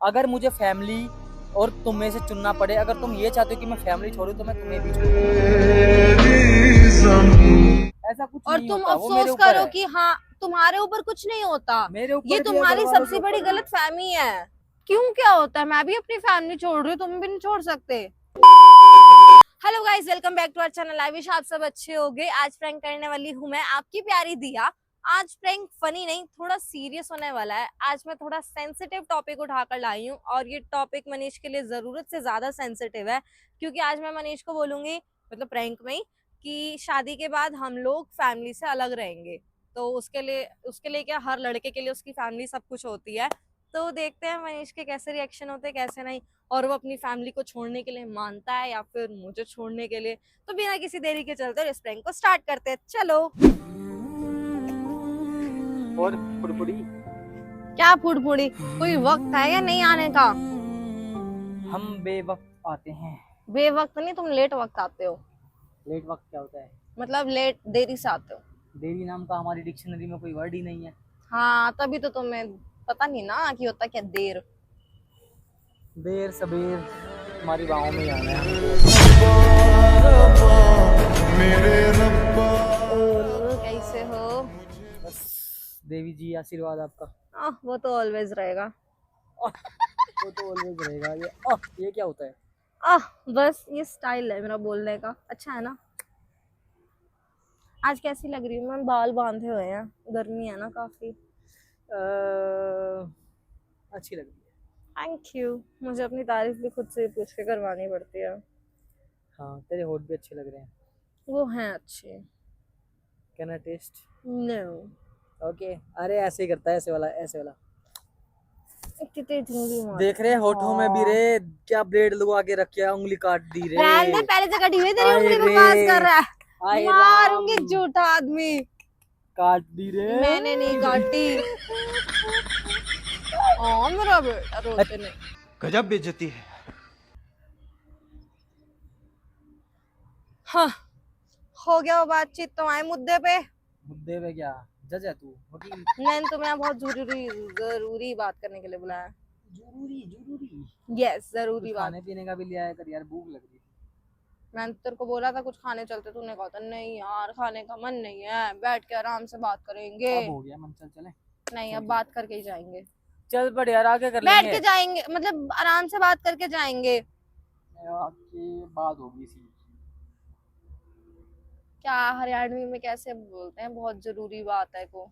अगर मुझे फैमिली और तुम में से चुनना पड़े, अगर तुम ये चाहते हो कि मैं फैमिली छोड़ूं तो मैं तुम्हें भी छोड़ूंगा। ऐसा कुछ और नहीं तुम होता, वो मेरे अफसोस ऊपर करो है। कि हाँ तुम्हारे ऊपर कुछ नहीं होता, मेरे ऊपर ये भी है, घर तुम्हारी वालों के सबसे बड़ी ऊपर भी। गलत फहमी है। क्यों, क्या होता है? मैं भी अपनी फैमिली छोड़ रही हूँ, तुम भी नहीं छोड़ सकते। Hello guys, welcome back to our channel. I wish आप सब अच्छे होंगे। आज प्रैंक करने वाली हूँ मैं, आपकी प्यारी दिया। आज प्रैंक फनी नहीं, थोड़ा सीरियस होने वाला है। आज मैं थोड़ा सेंसिटिव टॉपिक उठाकर लाई हूँ और ये टॉपिक मनीष के लिए जरूरत से ज्यादा सेंसिटिव है, क्योंकि आज मैं मनीष को बोलूंगी, मतलब प्रैंक में ही, कि शादी के बाद हम लोग फैमिली से अलग रहेंगे। तो उसके लिए क्या, हर लड़के के लिए उसकी फैमिली सब कुछ होती है। तो देखते हैं मनीष के कैसे रिएक्शन होते हैं, कैसे नहीं, और वो अपनी फैमिली को छोड़ने के लिए मानता है या फिर मुझे छोड़ने के लिए। तो बिना किसी देरी के चलते इस प्रैंक को स्टार्ट करते हैं, चलो। और फुड़फुड़ी, क्या फुड़फुड़ी? कोई वक्त है या नहीं आने का? हम बेवक्त आते हैं। बेवक्त नहीं, तुम लेट वक्त आते हो। लेट वक्त क्या होता है? मतलब लेट, देरी से आते हो। देरी नाम का हमारी डिक्शनरी में कोई वर्ड ही नहीं है। हाँ, तभी तो तुम्हें पता नहीं ना कि होता क्या देर। देर सबेर हमारी बाहों में ही आना है और कैसे हो? बस। देवी जी आशीर्वाद आपका। वो तो ऑलवेज रहेगा। आह, वो तो ऑलवेज रहेगा। ये क्या होता है? बस ये स्टाइल है मेरा बोलने का, अच्छा है ना। आज कैसी लग रही हूँ मैं? बाल बांधे हुए हैं, गर्मी है ना काफी। अच्छी लग रही है। Thank you. मुझे अपनी तारीफ भी खुद से पूछ के करवानी पड़ती है। हाँ, तेरे होठ भी अच्छे लग रहे हैं। वो हैं अच्छे। Can I taste? No. Okay. अरे ऐसे ही करता है, ऐसे वाला, ऐसे वाला। कितने ढूंढी मार। देख रहे हैं होठों में भी रे, क्या ब्लेड लगवा के रखे है, उंगली काट दी रे। रहने दे, पहले से कटी हुई तेरी आए उंगली, रे, बकवास कर रहा है। आए राम, मारूंगी झूठा आदमी। काट दी रे। मैंने नहीं काटी। मेरा बेटा रोते नहीं। गजब बेइज्जती है। हाँ, हो गया वो बातचीत, तो आए मुद्दे पे। मुद्दे पे क्या? जज है तू, वकील? मैंने तुम्हें बहुत जरूरी जरूरी बात करने के लिए बुलाया। जरूरी जरूरी? यस, जरूरी कुछ बात। खाने पीने का भी लिया है कर यार, भूख लग रही है। मैंने तेरे को बोला था कुछ खाने चलते, तूने कहा था नहीं यार खाने का मन नहीं है, बैठ के आराम से बात करेंगे। अब हो गया मन, चल चले। नहीं, चल अब ठीक बात है। करके ही जाएंगे। चल बढ़ यार, आगे कर बैठ लेंगे। के जाएंगे, मतलब आराम से बात करके जाएंगे। आपकी बात होगी सी। क्या हरियाणवी में कैसे बोलते हैं, बहुत जरूरी बात है को?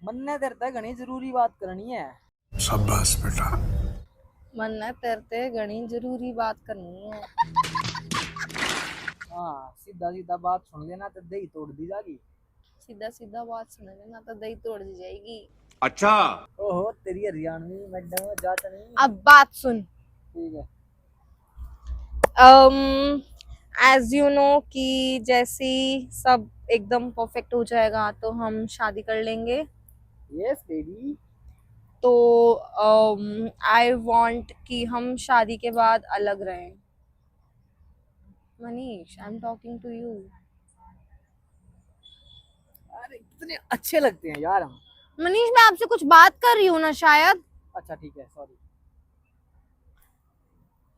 मन ने तेरे तक घनी जरूरी बात करनी है। शाबाश बेटा। मन है तेरते घनी जरूरी बात करनी है। हाँ, सीधा सीधा बात सुन लेना तो दही तोड़ दी जाएगी। सीधा सीधा बात सुन लेना तो दही तोड़ दी जाएगी। अच्छा। ओहो, तेरी हरियाणवी मैडम जाता नहीं। अब बात सुन। ठीक है। एज यू नो कि जैसी सब एकदम परफेक्ट हो जाएगा तो हम शादी कर लेंगे। Yes baby. तो आई वांट कि हम शादी के बाद अलग रहें। Manish, I am talking to you. अरे कितने अच्छे लगते हैं यार हम। मनीष, मैं आपसे कुछ बात कर रही हूँ ना शायद। अच्छा ठीक है, सॉरी।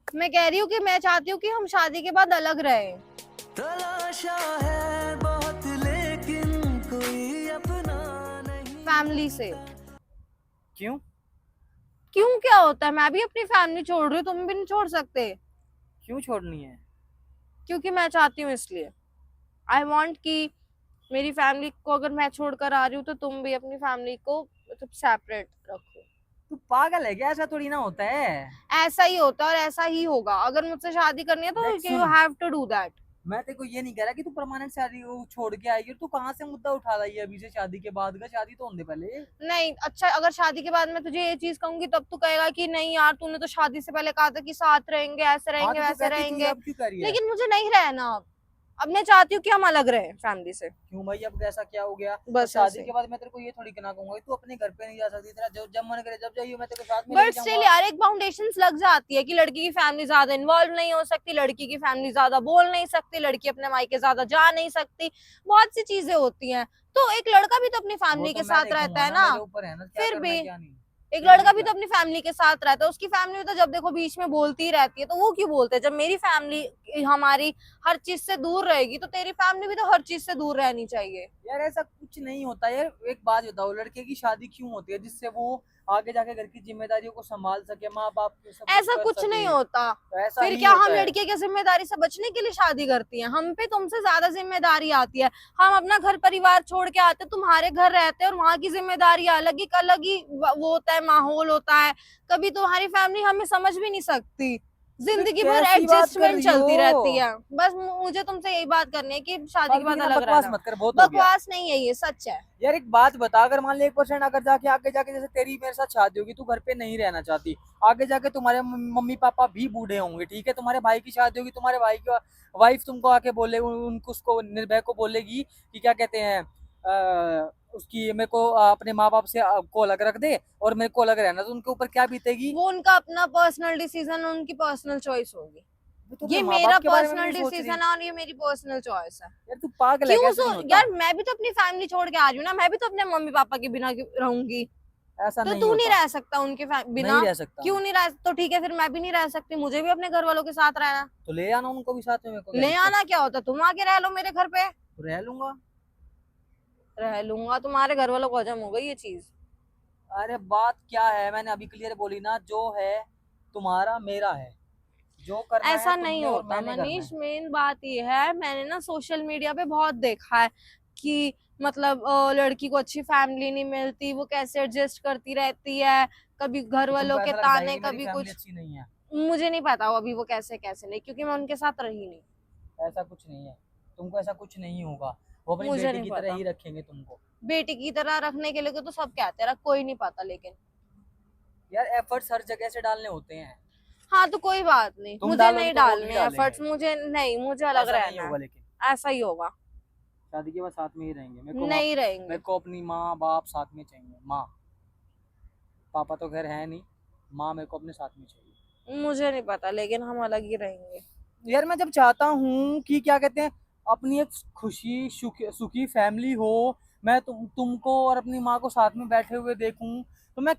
मैं कह रही हूँ कि मैं चाहती हूँ कि हम शादी के बाद अलग रहें। तलाशा है बहुत लेकिन कोई अपना नहीं। फैमिली से। क्यों? क्यों, क्या होता है? मैं भी अपनी फैमिली छोड़ रही हूँ, तुम भी नहीं छोड़ सकते। क्यों छोड़नी है? क्योंकि मैं चाहती हूँ, इसलिए। आई वांट कि मेरी फैमिली को अगर मैं छोड़कर आ रही हूँ तो तुम भी अपनी फैमिली को मतलब सेपरेट रखो। तू पागल है क्या? ऐसा थोड़ी ना होता है। ऐसा ही होता है और ऐसा ही होगा। अगर मुझसे शादी करनी है तो देख यू सुन। Have to do that. मैं तेरे को ये नहीं कह रहा कि तू परमानेंट शादी वो छोड़ के आएगी। तू कहाँ से मुद्दा उठा रही है अभी से? शादी के बाद का, शादी तो होने दे पहले। नहीं, अच्छा, अगर शादी के बाद मैं तुझे ये चीज कहूंगी तब तू कहेगा कि नहीं यार, तूने तो शादी से पहले कहा था कि साथ रहेंगे, ऐसे हाँ रहेंगे, तो तू वैसे कहती थी, रहेंगे। अब क्यों कर रही है? लेकिन मुझे नहीं रहना अब मैं चाहती हूँ कि हम अलग रहें फैमिली से। क्यों भाई, अब ऐसा क्या हो गया? बस और शादी ऐसे। के बाद मैं तेरे को ये थोड़ी कहना कहूंगा कि तू अपने घर पे नहीं जा सकती। तेरा जब मन करे जब जाइए, मैं तेरे को साथ में लेके बट स्टिल जाऊंगा। यार, एक फाउंडेशन लग जाती है कि लड़की की फैमिली ज्यादा इन्वॉल्व नहीं हो सकती, लड़की की फैमिली ज्यादा बोल नहीं सकती, लड़की अपने मायके ज्यादा जा नहीं सकती, बहुत सी चीजें होती हैं। तो एक लड़का भी तो अपनी वो फैमिली तो के मैं साथ रहता देखूंगा है ना, ना। मेरे ऊपर है ना क्या फिर करना भी क्या नहीं। एक लड़का भी तो अपनी फैमिली के साथ रहता है, उसकी फैमिली तो जब देखो बीच में बोलती ही रहती है, तो वो क्यों बोलते हैं? जब मेरी फैमिली हमारी हर चीज से दूर रहेगी तो तेरी फैमिली भी तो हर चीज से दूर रहनी चाहिए। यार ऐसा कुछ नहीं होता यार। एक बात बताओ, लड़के की शादी क्यों होती है? जिससे वो आगे जाके घर की जिम्मेदारियों को संभाल सके, माँ बाप के सब ऐसा कर कुछ सके। नहीं होता। तो ऐसा फिर ही क्या होता हम है। लड़के की जिम्मेदारी से बचने के लिए शादी करती हैं? हम पे तुमसे ज्यादा जिम्मेदारी आती है। हम अपना घर परिवार छोड़ के आते, तुम्हारे घर रहते हैं और वहां की जिम्मेदारी अलग ही वो होता है, माहौल होता है। कभी तुम्हारी फैमिली हमें समझ भी नहीं सकती। जिंदगी भर कैसी बात कर एडजस्टमेंट रही चलती हो? रहती है। बस मुझे तुमसे यही बात करनी है कि शादी के फालतू की बाद ना अलग बकवास रहना। मत कर, बहुत हो गया। बकवास नहीं है, ये सच है। यार एक बात बता, अगर मान ले 1% अगर जाके आगे जाके जैसे तेरी मेरे साथ शादी होगी, तू घर पे नहीं रहना चाहती, आगे जाके तुम्हारे मम्मी पापा भी बूढ़े होंगे, ठीक है, तुम्हारे भाई की शादी होगी, तुम्हारे भाई का वाइफ तुमको आके बोले, उनको उसको निर्भय को बोलेगी कि क्या कहते हैं, उसकी मेरे को अपने माँ बाप से को अलग रख दे और मेरे को अलग रहना, तो उनके ऊपर क्या बीतेगी? वो उनका अपना पर्सनल डिसीजन, उनकी पर्सनल चॉइस होगी। वो तो अपने ये माँ मेरा बाप के बारे में पर्सनल नहीं सोच रही। डिसीजन है और ये मेरी पर्सनल चॉइस है। यार तू पागल है, क्यों कैसे नहीं होता? यार मैं भी तो अपनी फैमिली छोड़ के आ रही हूँ ना, मैं भी तो अपने मम्मी पापा के बिना रहूंगी। ऐसा तो नहीं तू नहीं होता। रह सकता उनके बिना? नहीं रह सकता। क्यों नहीं रह? तो ठीक है, फिर मैं भी नहीं रह सकती, मुझे भी अपने घर वालों के साथ रहना। तो ले आना उनको भी साथ में, मेरे को क्या ले दिक्कत? आना क्या होता? तुम आके रह लो मेरे घर पे। तो रह लूंगा। रह लूंगा? तुम्हारे घर वालों को हजम हो गई ये चीज? अरे बात क्या है, मैंने अभी क्लियर बोली ना, जो है तुम्हारा मेरा है, जो करना है ऐसा नहीं तुमने और होता मैंने करना मनीष। है। मेन बात ये है, मैंने ना सोशल मीडिया पे बहुत देखा है कि मतलब लड़की को अच्छी फैमिली नहीं मिलती, वो कैसे एडजस्ट करती रहती है, कभी घर तो वालों तुमको के ऐसा लगता है ताने, कि मेरी कभी फैमिली कुछ। अच्छी नहीं है? मुझे नहीं पता वो अभी वो कैसे कैसे नहीं, क्योंकि मैं उनके साथ रही नहीं। ऐसा कुछ नहीं है, तुमको ऐसा कुछ नहीं होगा, वो अपनी मुझे बेटी नहीं की तरह पता। ही रखेंगे तुमको। बेटी की तरह रखने के लिए तो सब कहते हैं, कोई नहीं पाता लेकिन। यार एफर्ट्स हर जगह से डालने होते हैं। हाँ तो कोई बात नहीं, तुम मुझे डालोगी नहीं तो वो भी डालने डालेंगे। एफर्ट्स, मुझे नहीं, मुझे अलग ऐसा नहीं रहना होगा, है। लेकिन ऐसा ही होगा। शादी के बाद साथ में ही रहेंगे। नहीं रहेंगे। मेरे को अपनी माँ बाप साथ में चाहिए। माँ पापा तो घर है नहीं, माँ मेरे को अपने साथ में चाहिए। मुझे नहीं पता, लेकिन हम अलग ही रहेंगे। यार मैं जब चाहता हूँ कि क्या कहते हैं, अपनी एक खुशी सुखी फैमिली हो, मैं तुमको और अपनी माँ को साथ में बैठे हुए देखूं, तो मैं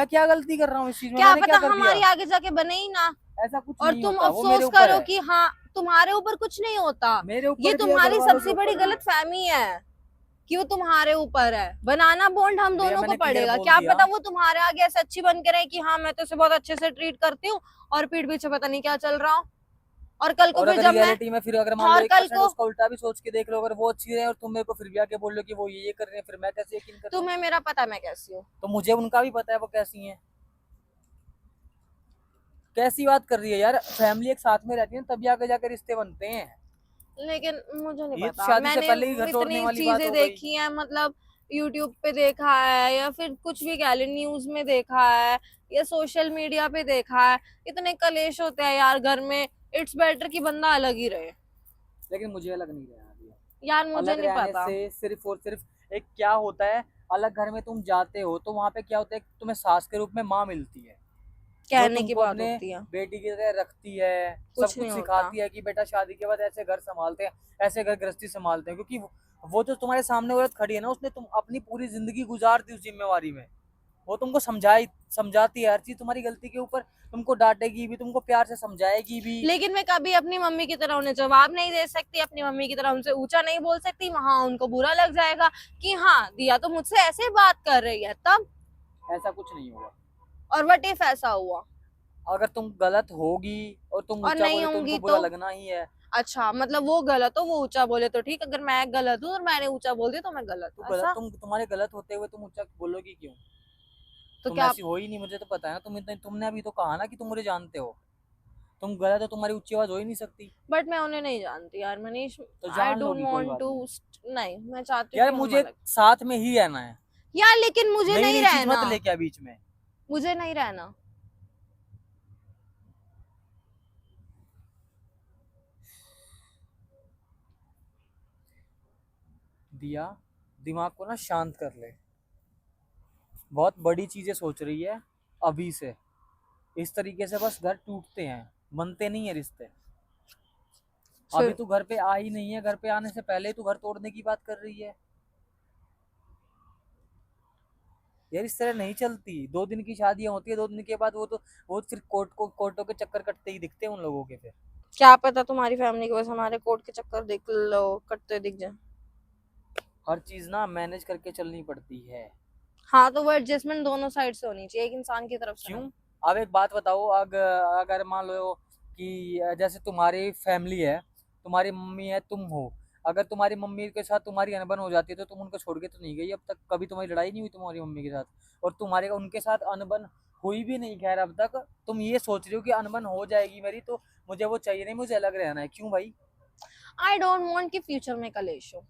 क्या गलती कर रहा हूँ इस चीज में? क्या मैंने पता क्या कर हमारी दिया? आगे जाके बने ही ना, ऐसा कुछ और नहीं तुम होता, वो मेरे अफसोस ऊपर करो है। कि हाँ तुम्हारे ऊपर कुछ नहीं होता। मेरे ऊपर ये भी है, तुम्हारी घर वालों सबसे के बड़ी ऊपर भी है। गलत फहमी है कि वो तुम्हारे ऊपर है। बनाना बॉन्ड हम भैया दोनों को मैंने क्लियर पड़ेगा। बोल क्या दिया। पता वो तुम्हारे आगे ऐसे अच्छी बन के रहे कि हाँ मैं तो उसे बहुत अच्छे से ट्रीट करती हूँ, और पीठ पीछे पता नहीं क्या चल रहा हो। और कल को और फिर अगर जब मैं, रियलिटी में फिर अगर मान लो और कल 1% को उसका उल्टा भी सोच के देख लो, अगर वो अच्छी रहे और तुम मेरे को फिर भी आके बोल लो कि वो ये कर रहे हैं, फिर मैं कैसे यकीन करूं? तुम्हें मेरा पता मैं कैसी हूँ। तो मुझे उनका भी पता है वो कैसी हैं। कैसी बात कर रही है यार? फैमिली एक साथ में रहती है तभी आगे जाकर रिश्ते बनते हैं। लेकिन मुझे नहीं ये तो पता, शादी से मैंने पहले ही घर तोड़ने इतनी वाली बात चीजें हो गई। देखी हैं, मतलब यूट्यूब पे देखा है या फिर कुछ भी कह लो, न्यूज में देखा है या सोशल मीडिया पे देखा है, इतने कलेश होते हैं यार घर में। इट्स बेटर कि बंदा अलग ही रहे। लेकिन मुझे अलग नहीं रहना दिया। यार मुझे अलग नहीं रहने पता। से सिर्फ और सिर्फ एक क्या होता है, अलग घर में तुम जाते हो तो वहां पे क्या होता है, तुम्हें सास के रूप में माँ मिलती है, जो कहने की तुमको बात अपने होती है, बेटी की तरह रखती है, कुछ सब नहीं कुछ होता। सिखाती है कि बेटा शादी के बाद ऐसे घर संभालते हैं, ऐसे घर गृहस्थी संभालते हैं। क्योंकि वो जो तुम्हारे सामने औरत खड़ी है ना, उसने तुम अपनी पूरी जिंदगी गुजार दी उस जिम्मेवारी में। वो तुमको समझाती है हर चीज, तुम्हारी गलती के ऊपर तुमको डांटेगी भी, तुमको प्यार से समझाएगी भी। लेकिन मैं कभी अपनी मम्मी की तरह उन्हें जवाब नहीं दे सकती, अपनी मम्मी की तरह उनसे ऊंचा नहीं बोल सकती। वहां उनको बुरा लग जाएगा कि हाँ दिया तो मुझसे ऐसे बात कर रही है, तब। ऐसा कुछ नहीं होगा। और व्हाट इफ ऐसा हुआ? अगर तुम गलत होगी और तुम और ऊंचा नहीं बोले तो होंगी उनको बुरा तो? लगना ही है। अच्छा, मतलब वो गलत हो वो ऊंचा बोले तो ठीक, अगर मैं गलत हूँ और मैंने ऊंचा बोल दिया तो मैं गलत हूँ, ऐसा? तुम्हारे गलत होते हुए तुम ऊंचा बोलोगी क्यों? तो तुम क्या? ऐसी हो ही नहीं, मुझे तो पता है ना। तुमने अभी तो कहा ना कि तुम मुझे जानते हो। तुम गलत हो, तुम्हारी ऊंची आवाज हो ही नहीं सकती। बट मैं उन्हें नहीं जानती यार मनीष। तो आई जान डोंट लोगी, कोई वांट बात टू। नहीं। नहीं, मैं चाहती हूँ यार कि हम मुझे अलग। साथ में ही रहना है। यार लेकिन मुझे नई नहीं नई चीज रहना, मत लेके आ बीच में। मुझे नहीं रहना। दिया, दिमाग को ना शांत कर ले। बहुत बड़ी चीजें सोच रही है अभी से। इस तरीके से बस घर टूटते हैं, बनते नहीं है रिश्ते। अभी तू घर पे आ ही नहीं है, घर पे आने से पहले तू घर तोड़ने की बात कर रही है। यार इस तरह नहीं चलती। 2 दिन की शादियां होती है, 2 दिन के बाद वो फिर कोर्टों के चक्कर कटते ही दिखते हैं उन लोगों के। फिर क्या पता तुम्हारी फैमिली को बस हमारे कोर्ट के चक्कर दिख लो कटते दिख जाए। हर चीज ना मैनेज करके चलनी पड़ती है। हाँ तो वो एडजस्टमेंट दोनों साइड से होनी चाहिए, एक इंसान की तरफ से क्यों? नहीं। अब एक बात बताओ, अगर मान लो कि जैसे तुम्हारी फैमिली है, तुम्हारी मम्मी है, तुम हो। अगर तुम्हारी मम्मी के साथ तुम्हारी अनबन हो जाती है तो तुम उनको छोड़ के तो नहीं गई अब तक, कभी तुम्हारी लड़ाई नहीं हुई तुम्हारी मम्मी के साथ? और तुम्हारे उनके साथ अनबन हुई भी नहीं खैर अब तक, तुम ये सोच रही हो कि अनबन हो जाएगी मेरी तो मुझे वो चाहिए नहीं, मुझे अलग रहना है। क्यों भाई? आई डोंट वांट कि फ्यूचर में कलेश हो।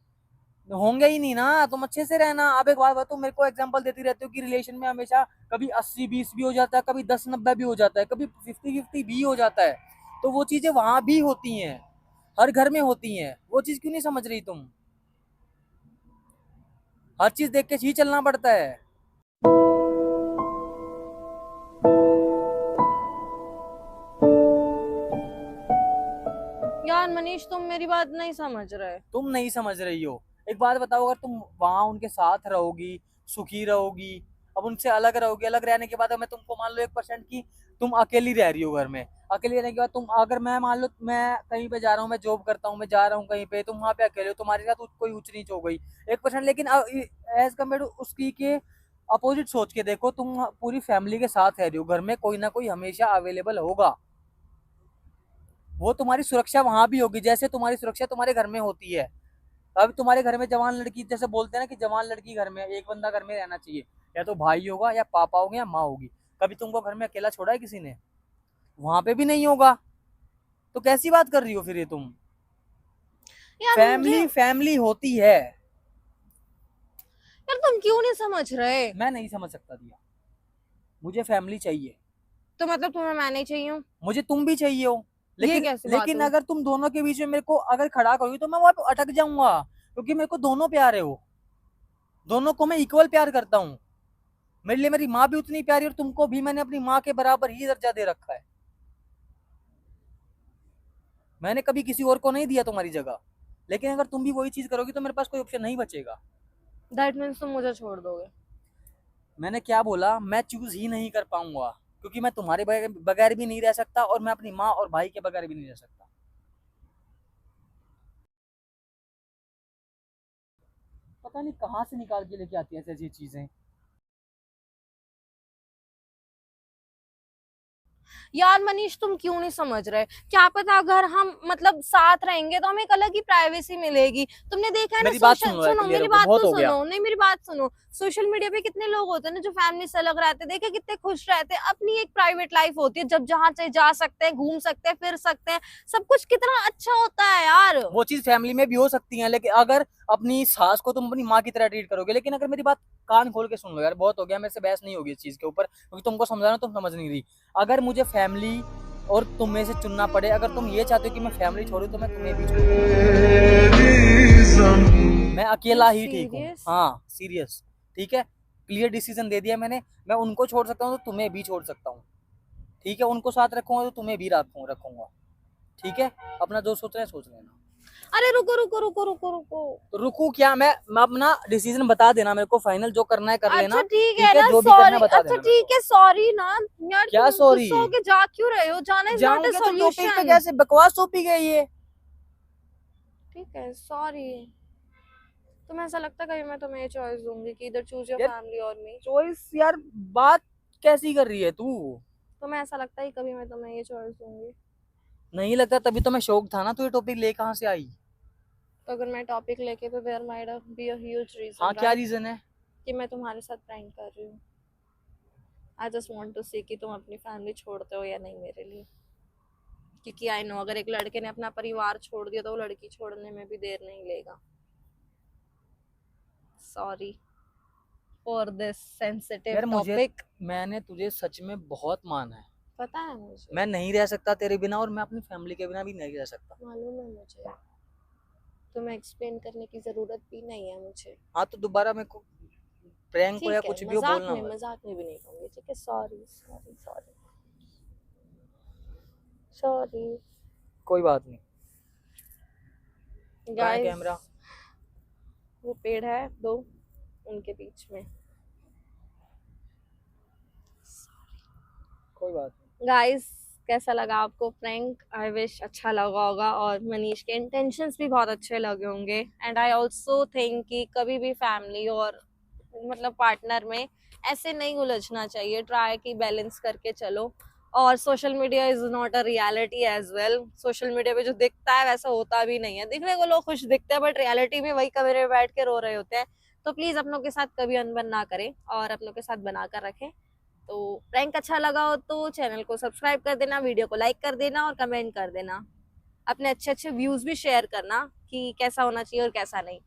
होंगे ही नहीं ना, तुम अच्छे से रहना। अब एक बात बताओ, मेरे को एग्जांपल देती रहती हो कि रिलेशन में हमेशा कभी 80-20 भी हो जाता है, कभी 10-90 भी हो जाता है, कभी 50-50 भी हो जाता है। तो वो चीजें वहां भी होती हैं, हर घर में होती हैं। वो चीज क्यों नहीं समझ रही तुम? हर चीज देख के ही चलना पड़ता है। यार मनीष तुम मेरी बात नहीं समझ रहे। तुम नहीं समझ रही हो। एक बात बताओ, अगर तुम वहां उनके साथ रहोगी, सुखी रहोगी, अब उनसे अलग रहोगी, अलग रहने के बाद मैं तुमको मान लो 1% की तुम अकेली रह रही हो घर में, अकेली रहने के बाद तुम अगर मैं मान लो मैं कहीं पे जा रहा हूँ, मैं जॉब करता हूँ, मैं जा रहा हूँ कहीं पे, तुम वहां पे अकेले हो, तुम्हारे साथ कोई ऊंच नीच हो गई 1%, लेकिन एज कम्पेयर टू उसकी के अपोजिट सोच के देखो, तुम पूरी फैमिली के साथ रह रही हो, घर में कोई ना कोई हमेशा अवेलेबल होगा। वो तुम्हारी सुरक्षा वहां भी होगी जैसे तुम्हारी सुरक्षा तुम्हारे घर में होती है। अब तुम्हारे घर में जवान लड़की, जैसे बोलते हैं ना कि जवान लड़की घर में, एक बंदा घर में रहना चाहिए, या तो भाई होगा या पापा होंगे या माँ होगी। कभी तुमको घर में अकेला छोड़ा है किसी ने? वहां पे भी नहीं होगा। तो कैसी बात कर रही हो फिर ये तुम? यार फैमिली फैमिली होती है। यार तुम क्यों नहीं समझ रहे? मैं नहीं समझ सकता दिया, मुझे फैमिली चाहिए। तो मतलब तुम्हें मैं नहीं चाहिए हूँ? मुझे तुम भी चाहिए हो, ये लेकिन कैसी बात लेकिन हुई? अगर तुम दोनों के बीच में मेरे को अगर खड़ा करोगी तो मैं वहां पे अटक जाऊंगा, क्योंकि मेरे को दोनों प्यारे हो, दोनों को मैं इक्वल प्यार करता हूँ। मेरे लिए मेरी माँ भी उतनी प्यारी, और तुमको भी मैंने अपनी माँ के बराबर ही दर्जा दे रखा है। मैंने कभी किसी और को नहीं दिया तुम्हारी जगह, लेकिन अगर तुम भी वही चीज करोगी तो मेरे पास कोई ऑप्शन नहीं बचेगा। दैट मीन्स तुम मुझे छोड़ दोगे? मैंने क्या बोला? मैं चूज ही नहीं कर पाऊंगा, क्योंकि मैं तुम्हारे बगैर भी नहीं रह सकता, और मैं अपनी माँ और भाई के बगैर भी नहीं रह सकता। पता नहीं कहाँ से निकाल के लेके आती है ऐसी चीजें। यार मनीष तुम क्यों नहीं समझ रहे? क्या पता अगर हम मतलब साथ रहेंगे तो हमें एक अलग ही प्राइवेसी मिलेगी। तुमने देखा है ना मेरी बात सुन सोशल, लो यार, सुनो क्लियर मेरी हो गया, बात बहुत तो हो गया। सुनो, नहीं मेरी बात सुनो। सोशल मीडिया पे कितने लोग होते हैं ना जो फैमिली से अलग रहते हैं, देखे कितने खुश रहते हैं, अपनी एक प्राइवेट लाइफ होती है, जब जहाँ चाहे जा सकते हैं, घूम सकते हैं, फिर सकते हैं, सब कुछ कितना अच्छा होता है यार। वो चीज फैमिली में भी हो सकती है, लेकिन अगर अपनी सास को तुम अपनी माँ की तरह ट्रीट करोगे, लेकिन अगर मेरी बात कान खोल के सुन लो यार, बहुत हो गया, मेरे से बहस नहीं होगी इस चीज के ऊपर, क्योंकि तुमको समझाना तुम समझ नहीं रही। अगर मुझे फैमिली और तुम में से चुनना पड़े, अगर तुम ये चाहते हो कि मैं फैमिली छोड़ू तो मैं तुम्हें भी छोड़ूंगा। मैं अकेला ही ठीक हूँ। Serious? हाँ सीरियस। ठीक है, क्लियर डिसीजन दे दिया मैंने। मैं उनको छोड़ सकता हूँ तो तुम्हें भी छोड़ सकता हूँ। ठीक है, उनको साथ रखूंगा तो तुम्हें भी रखूंगा। ठीक है, अपना जो सोच रहे हैं सोच लेना। अरे रुको रुको रुको रुको रुको। तो रुकू क्या? मैं अपना डिसीजन बता देना मेरे को, फाइनल जो करना है कर लेना। अच्छा ठीक है ठीक है, ना, जो भी करना है सॉरी। बता अच्छा देना मेरे ठीक को। है, सॉरी ना। यार क्या तुम सॉरी? गुस्सा होके जा क्यों रहे हो? जाना इज नॉट ए जाऊंगे तो टॉपिक पे सॉल्यूशन। कैसे बकवास टॉपिक है ये? ठीक है सॉरी। तुम्हें ऐसा लगता है कभी मैं तुम्हें ये चॉइस दूंगी कि इधर चूज योर यार फैमिली और मी? चॉइस यार, बात कैसी कर रही है तू? तुम्हें ऐसा लगता है कि कभी मैं तुम्हें ये चॉइस दूंगी? नहीं लगता, तभी तो मैं शौक था ना, तू ये टॉपिक ले कहाँ से आई? तो अगर मैं टॉपिक लेके तो there might be a huge reason, हाँ क्या राइट, रीजन है? कि मैं तुम्हारे साथ प्रैंक कर रही हूँ। आई जस्ट वांट टू सी कि तुम अपनी फैमिली छोड़ते हो या नहीं मेरे लिए, क्योंकि आई नो अगर एक लड़के ने अपना परिवार छोड़ दिया तो वो लड़की छोड़ने में भी देर नहीं लेगा। सॉरी फॉर दिस सेंसिटिव यार मुझे, टॉपिक। मैंने तुझे सच में बहुत माना है। पता है मुझे, मैं नहीं रह सकता तेरे बिना, और मैं अपनी फैमिली के बिना भी नहीं रह सकता। मालूम है मुझे, तुम्हें एक्सप्लेन करने की जरूरत भी नहीं है मुझे। हाँ तो दोबारा मेरे को प्रैंक हो या ठीक है, कुछ भी हो बोलना मत। मजाक में भी नहीं कहूंगी। ठीक है, सॉरी सॉरी सॉरी सॉरी कोई बात नहीं। कहाँ है गाइस। कैमरा? वो पेड़ है दो, उनके बीच में। कोई बात नहीं। गाइस कैसा लगा आपको प्रैंक? आई विश अच्छा लगा होगा और मनीष के इंटेंशंस भी बहुत अच्छे लगे होंगे। एंड आई ऑल्सो थिंक कि कभी भी फैमिली और मतलब पार्टनर में ऐसे नहीं उलझना चाहिए। ट्राई की बैलेंस करके चलो। और social media is not a reality as well. Social media पे जो दिखता है वैसा होता भी नहीं है। दिखने को लोग खुश दिखते हैं बट रियलिटी में वही कमरे में बैठ के रो रहे होते हैं। तो प्लीज अपनों के साथ कभी अनबन ना करें और अपनों के साथ बनाकर रखें। तो प्रैंक अच्छा लगा हो तो चैनल को सब्सक्राइब कर देना, वीडियो को लाइक कर देना और कमेंट कर देना। अपने अच्छे अच्छे व्यूज भी शेयर करना कि कैसा होना चाहिए और कैसा नहीं।